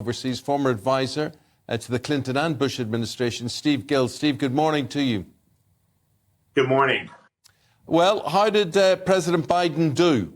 Overseas, former advisor to the Clinton and Bush administration, Steve Gill. Steve, good morning to you. Good morning. Well, how did President Biden do?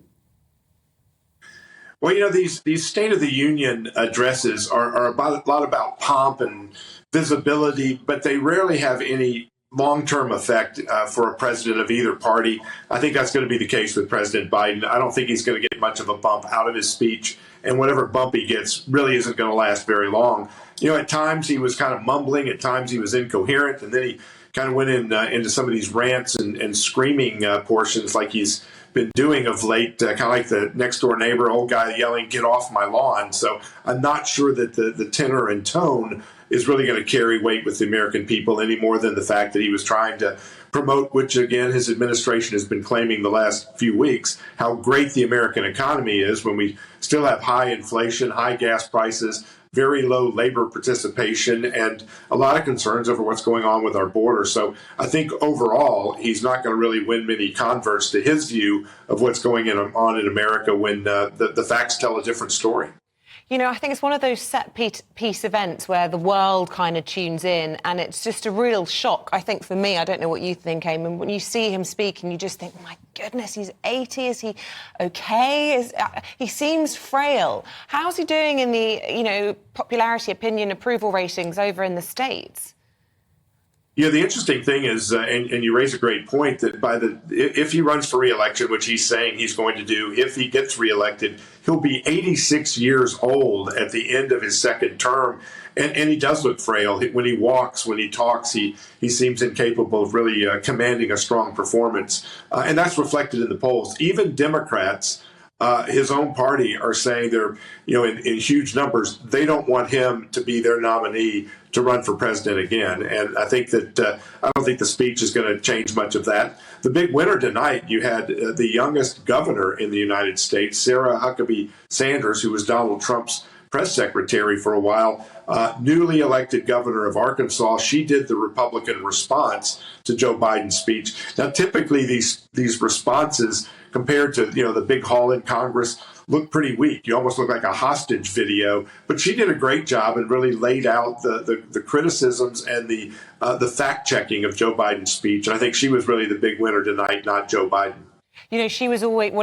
Well, you know, these State of the Union addresses are about a lot about pomp and visibility, but they rarely have any long-term effect for a president of either party. I think that's going to be the case with President Biden. I don't think he's going to get much of a bump out of his speech, and whatever bump he gets really isn't going to last very long. You know, at times he was kind of mumbling, at times he was incoherent, and then he kind of went into some of these rants and screaming portions like he's been doing of late, kind of like the next door neighbor, old guy yelling, "Get off my lawn." So I'm not sure that the tenor and tone is really going to carry weight with the American people any more than the fact that he was trying to promote, which again his administration has been claiming the last few weeks, how great the American economy is when we still have high inflation, high gas prices, very low labor participation, and a lot of concerns over what's going on with our border. So I think overall, he's not going to really win many converts to his view of what's going on in America when the facts tell a different story. You know, I think it's one of those set-piece events where the world kind of tunes in, and it's just a real shock, I think, for me. I don't know what you think, Eamon. When you see him speak and you just think, my goodness, he's 80. Is he okay? He seems frail. How's he doing in the, you know, popularity, opinion, approval ratings over in the States? Yeah, the interesting thing is, and you raise a great point, that if he runs for re-election, which he's saying he's going to do, if he gets re-elected, he'll be 86 years old at the end of his second term. And he does look frail. When he walks, when he talks, he seems incapable of really commanding a strong performance. And that's reflected in the polls. Even Democrats, his own party, are saying they're, you know, in huge numbers, they don't want him to be their nominee to run for president again. And I think that I don't think the speech is going to change much of that. The big winner tonight, you had the youngest governor in the United States, Sarah Huckabee Sanders, who was Donald Trump's press secretary for a while, newly elected governor of Arkansas. She did the Republican response to Joe Biden's speech. Now, typically these responses compared to, you know, the big hall in Congress look pretty weak. You almost look like a hostage video. But she did a great job and really laid out the criticisms and the fact checking of Joe Biden's speech. And I think she was really the big winner tonight, not Joe Biden. You know, she was always